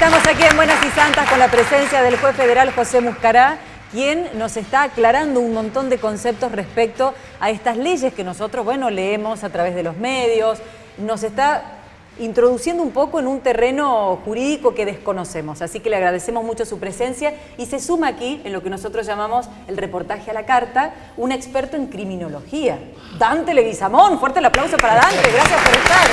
Estamos aquí en Buenas y Santas con la presencia del juez federal José Muscará, quien nos está aclarando un montón de conceptos respecto a estas leyes que nosotros, bueno, leemos a través de los medios. Nos está introduciendo un poco en un terreno jurídico que desconocemos. Así que le agradecemos mucho su presencia y se suma aquí, en lo que nosotros llamamos el reportaje a la carta, un experto en criminología, Dante Leguizamón. Fuerte el aplauso para Dante, gracias por estar.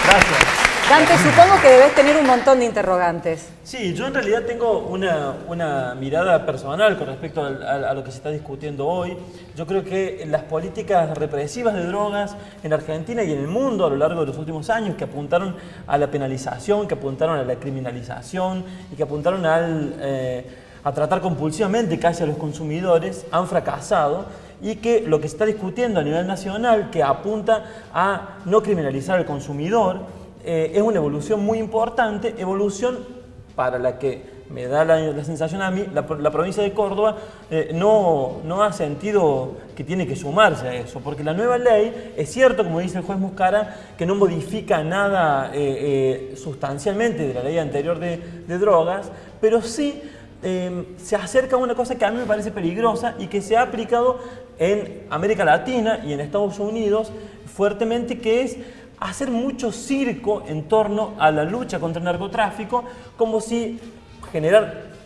Gracias. Dante, supongo que debes tener un montón de interrogantes. Sí, yo en realidad tengo una mirada personal con respecto a lo que se está discutiendo hoy. Yo creo que las políticas represivas de drogas en Argentina y en el mundo a lo largo de los últimos años, que apuntaron a la penalización, que apuntaron a la criminalización y que apuntaron a tratar compulsivamente casi a los consumidores, han fracasado. Y que lo que se está discutiendo a nivel nacional, que apunta a no criminalizar al consumidor, es una evolución muy importante, evolución para la que me da la sensación a mí, la provincia de Córdoba no ha sentido que tiene que sumarse a eso, porque la nueva ley, es cierto, como dice el juez Muscará, que no modifica nada sustancialmente de la ley anterior de drogas, pero sí se acerca a una cosa que a mí me parece peligrosa y que se ha aplicado en América Latina y en Estados Unidos fuertemente, que es hacer mucho circo en torno a la lucha contra el narcotráfico, como si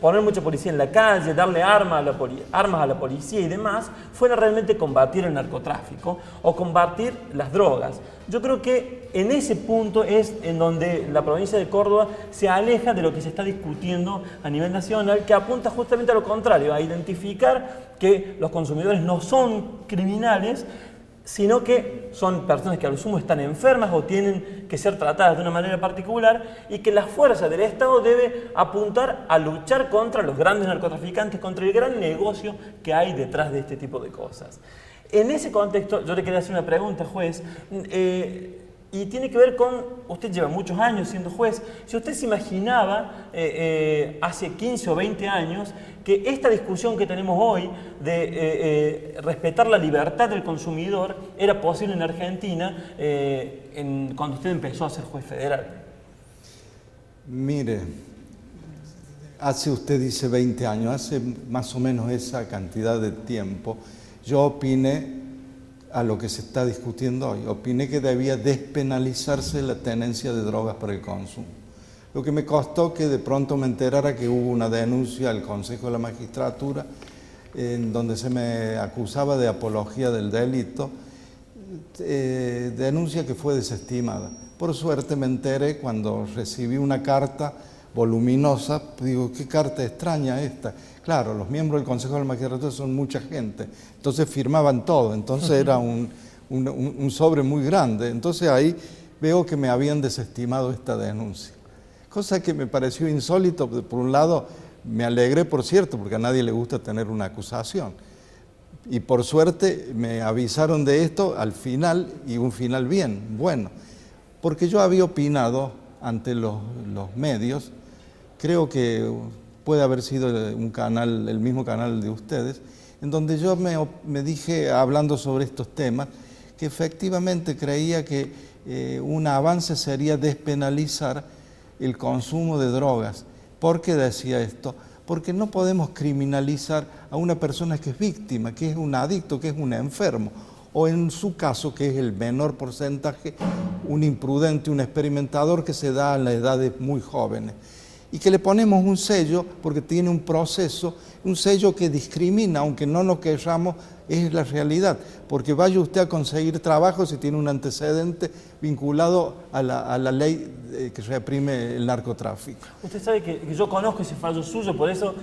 poner mucha policía en la calle, darle armas a la policía y demás, fuera realmente combatir el narcotráfico o combatir las drogas. Yo creo que en ese punto es en donde la provincia de Córdoba se aleja de lo que se está discutiendo a nivel nacional, que apunta justamente a lo contrario, a identificar que los consumidores no son criminales, sino que son personas que al sumo están enfermas o tienen que ser tratadas de una manera particular, y que la fuerza del Estado debe apuntar a luchar contra los grandes narcotraficantes, contra el gran negocio que hay detrás de este tipo de cosas. En ese contexto, yo le quería hacer una pregunta, juez, y tiene que ver con, usted lleva muchos años siendo juez, si usted se imaginaba hace 15 o 20 años que esta discusión que tenemos hoy de respetar la libertad del consumidor era posible en Argentina cuando usted empezó a ser juez federal. Mire, usted dice 20 años, hace más o menos esa cantidad de tiempo, yo opiné a lo que se está discutiendo hoy. Opiné que debía despenalizarse la tenencia de drogas para el consumo. Lo que me costó que de pronto me enterara que hubo una denuncia al Consejo de la Magistratura en donde se me acusaba de apología del delito, denuncia que fue desestimada. Por suerte me enteré cuando recibí una carta voluminosa, digo, qué carta extraña esta. Claro, los miembros del Consejo de la Magistratura son mucha gente, entonces firmaban todo, entonces era un sobre muy grande. Entonces ahí veo que me habían desestimado esta denuncia. Cosa que me pareció insólito. Por un lado, me alegré, por cierto, porque a nadie le gusta tener una acusación. Y por suerte me avisaron de esto al final, y un final bien, bueno. Porque yo había opinado ante los medios, creo que puede haber sido un canal, el mismo canal de ustedes, en donde yo me dije, hablando sobre estos temas, que efectivamente creía que un avance sería despenalizar el consumo de drogas. ¿Por qué decía esto? Porque no podemos criminalizar a una persona que es víctima, que es un adicto, que es un enfermo, o en su caso, que es el menor porcentaje, un imprudente, un experimentador que se da a las edades muy jóvenes. Y que le ponemos un sello, porque tiene un proceso, un sello que discrimina, aunque no nos quejamos, es la realidad. Porque vaya usted a conseguir trabajo si tiene un antecedente vinculado a la ley que reprime el narcotráfico. Usted sabe que yo conozco ese fallo suyo, por eso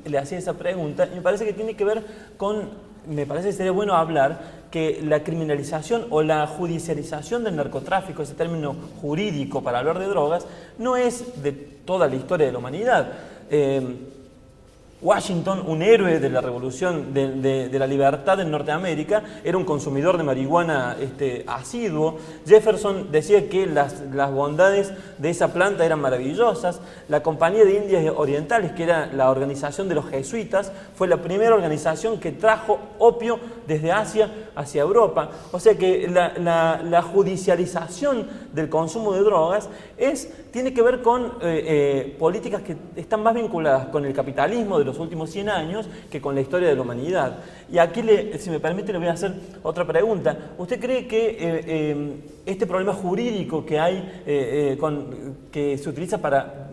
le hacía esa pregunta, y me parece que tiene que ver con, me parece que sería bueno hablar que la criminalización o la judicialización del narcotráfico, ese término jurídico para hablar de drogas, no es de toda la historia de la humanidad. Washington, un héroe de la revolución de la libertad en Norteamérica, era un consumidor de marihuana asiduo. Jefferson decía que las bondades de esa planta eran maravillosas. La Compañía de Indias Orientales, que era la organización de los jesuitas, fue la primera organización que trajo opio desde Asia hacia Europa. O sea que la judicialización del consumo de drogas tiene que ver con políticas que están más vinculadas con el capitalismo de los últimos 100 años que con la historia de la humanidad. Y aquí, si me permite, le voy a hacer otra pregunta. ¿Usted cree que este problema jurídico que hay, que se utiliza para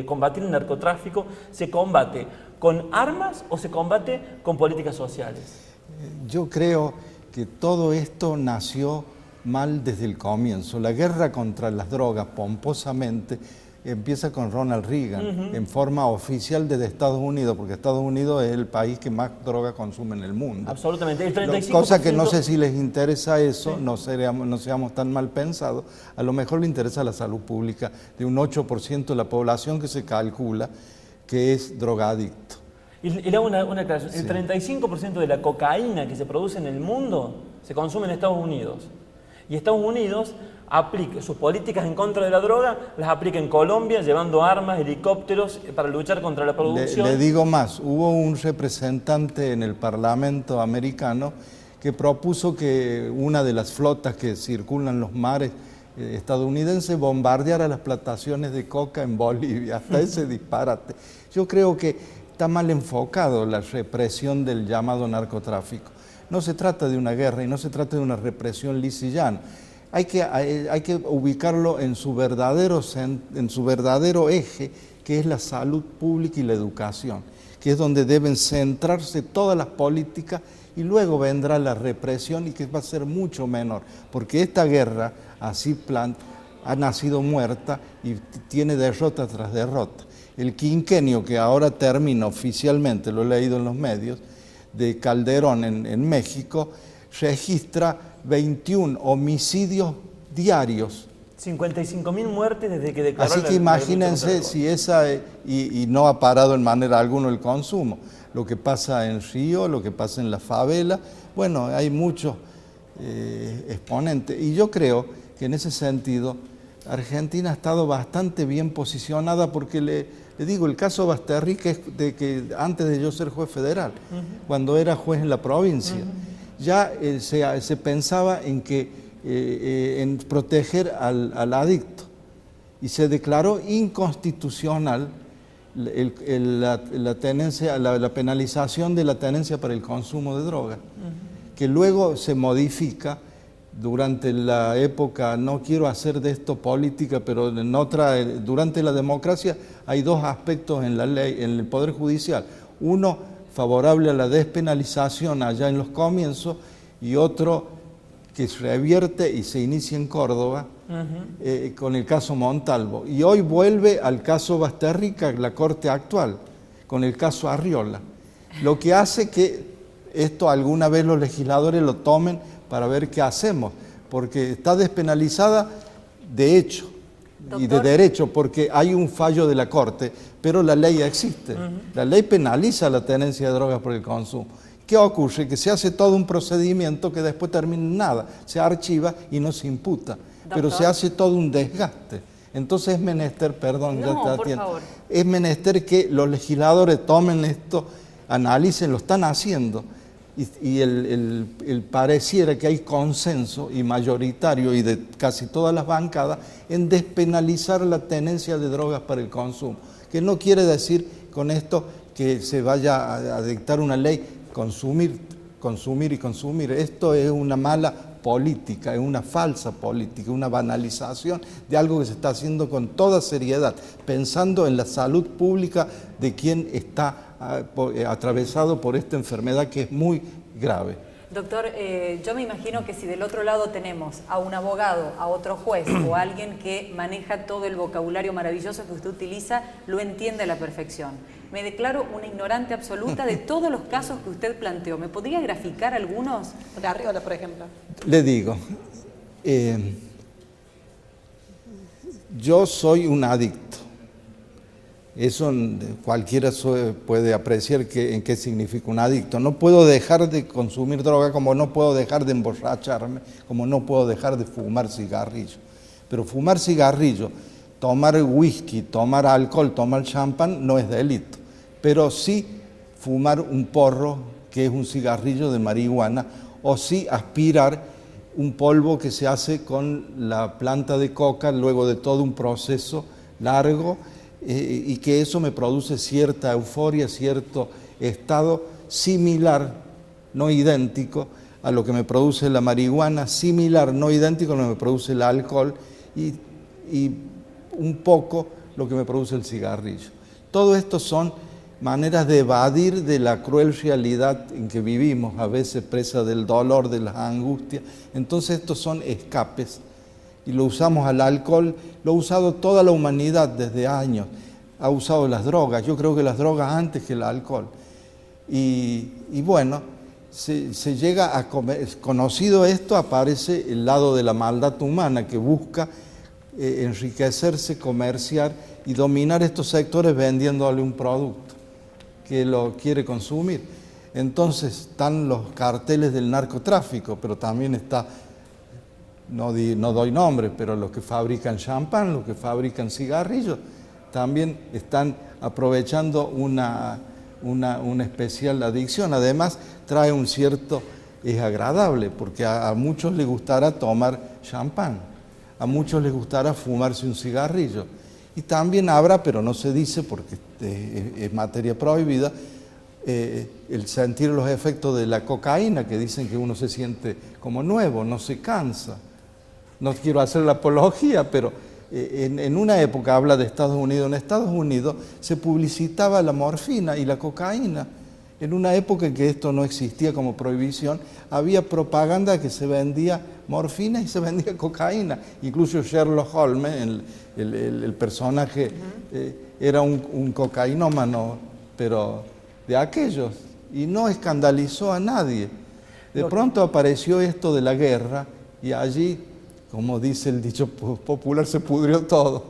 combatir el narcotráfico, se combate con armas o se combate con políticas sociales? Yo creo que todo esto nació mal desde el comienzo. La guerra contra las drogas, pomposamente, empieza con Ronald Reagan, en forma oficial desde Estados Unidos, porque Estados Unidos es el país que más droga consume en el mundo. Absolutamente, el 35%... Cosa que no sé si les interesa eso, sí. no seamos tan mal pensados. A lo mejor le interesa la salud pública de un 8% de la población que se calcula que es drogadicto. Y le hago una aclaración. Sí. El 35% de la cocaína que se produce en el mundo se consume en Estados Unidos. Y Estados Unidos aplica sus políticas en contra de la droga, las aplica en Colombia, llevando armas, helicópteros para luchar contra la producción. Le digo más, hubo un representante en el Parlamento americano que propuso que una de las flotas que circulan los mares estadounidenses bombardeara las plantaciones de coca en Bolivia, hasta ese disparate. Yo creo que está mal enfocado la represión del llamado narcotráfico. No se trata de una guerra y no se trata de una represión lisa y llana. Hay que ubicarlo en su verdadero eje, que es la salud pública y la educación, que es donde deben centrarse todas las políticas, y luego vendrá la represión, y que va a ser mucho menor, porque esta guerra, ha nacido muerta y tiene derrota tras derrota. El quinquenio que ahora termina oficialmente, lo he leído en los medios, de Calderón en México, registra 21 homicidios diarios. 55.000 muertes desde que declaró. Así que imagínense si y no ha parado en manera alguna el consumo. Lo que pasa en Río, lo que pasa en la favela, bueno, hay muchos exponentes. Y yo creo que en ese sentido Argentina ha estado bastante bien posicionada, porque le digo, el caso Basterrica es de que antes de yo ser juez federal, cuando era juez en la provincia, ya se pensaba en proteger al adicto, y se declaró inconstitucional la penalización de la tenencia para el consumo de drogas, que luego se modifica durante la época, no quiero hacer de esto política, pero durante la democracia hay dos aspectos en la ley, en el Poder Judicial. Uno, favorable a la despenalización allá en los comienzos, y otro que se revierte y se inicia en Córdoba, con el caso Montalvo. Y hoy vuelve al caso Basterrica, la Corte actual, con el caso Arriola. Lo que hace que esto alguna vez los legisladores lo tomen para ver qué hacemos, porque está despenalizada de hecho, doctor, y de derecho, porque hay un fallo de la Corte, pero la ley existe. La ley penaliza la tenencia de drogas por el consumo. ¿Qué ocurre? Que se hace todo un procedimiento que después termina en nada, se archiva y no se imputa, doctor, pero se hace todo un desgaste. Entonces es menester, perdón, no, ya te por atiendo, favor, es menester que los legisladores tomen esto, analicen, lo están haciendo, y el pareciera que hay consenso y mayoritario y de casi todas las bancadas en despenalizar la tenencia de drogas para el consumo, que no quiere decir con esto que se vaya a dictar una ley consumir y consumir. Esto es una mala política, es una falsa política, una banalización de algo que se está haciendo con toda seriedad, pensando en la salud pública de quien está atravesado por esta enfermedad que es muy grave. Doctor, yo me imagino que si del otro lado tenemos a un abogado, a otro juez o a alguien que maneja todo el vocabulario maravilloso que usted utiliza, lo entiende a la perfección. Me declaro una ignorante absoluta de todos los casos que usted planteó. ¿Me podría graficar algunos? De Arriola, por ejemplo. Le digo, yo soy un adicto. Eso cualquiera puede apreciar en qué significa un adicto. No puedo dejar de consumir droga como no puedo dejar de emborracharme, como no puedo dejar de fumar cigarrillo. Pero fumar cigarrillo, tomar whisky, tomar alcohol, tomar champán no es delito. Pero sí fumar un porro, que es un cigarrillo de marihuana, o sí aspirar un polvo que se hace con la planta de coca luego de todo un proceso largo, y que eso me produce cierta euforia, cierto estado similar, no idéntico, a lo que me produce la marihuana, similar, no idéntico a lo que me produce el alcohol y un poco lo que me produce el cigarrillo. Todo esto son maneras de evadir de la cruel realidad en que vivimos, a veces presa del dolor, de las angustias. Entonces estos son escapes. Y lo usamos al alcohol, lo ha usado toda la humanidad desde años, ha usado las drogas, yo creo que las drogas antes que el alcohol. Y bueno, se llega a conocido esto, aparece el lado de la maldad humana que busca enriquecerse, comerciar y dominar estos sectores vendiéndole un producto que lo quiere consumir. Entonces están los carteles del narcotráfico, pero también está... No doy nombre, pero los que fabrican champán, los que fabrican cigarrillos, también están aprovechando una especial adicción. Además, trae un cierto, es agradable, porque a muchos les gustará tomar champán, a muchos les gustará fumarse un cigarrillo. Y también habrá, pero no se dice porque es materia prohibida, el sentir los efectos de la cocaína, que dicen que uno se siente como nuevo, no se cansa. No quiero hacer la apología, pero en una época, habla de Estados Unidos, en Estados Unidos se publicitaba la morfina y la cocaína. En una época en que esto no existía como prohibición, había propaganda que se vendía morfina y se vendía cocaína. Incluso Sherlock Holmes, el personaje, era un cocainómano, pero de aquellos, y no escandalizó a nadie. De pronto apareció esto de la guerra y allí, como dice el dicho popular, se pudrió todo.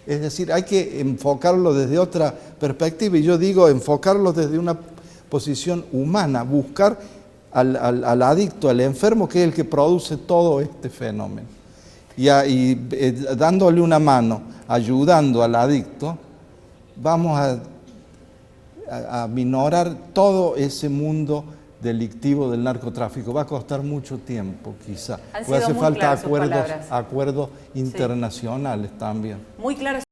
Es decir, hay que enfocarlo desde otra perspectiva, y yo digo enfocarlo desde una posición humana, buscar al adicto, al enfermo, que es el que produce todo este fenómeno. Y dándole una mano, ayudando al adicto, vamos a minorar todo ese mundo delictivo del narcotráfico. Va a costar mucho tiempo, quizá. Han Puede sido hacer muy falta claras sus palabras. acuerdos internacionales también. Muy claras.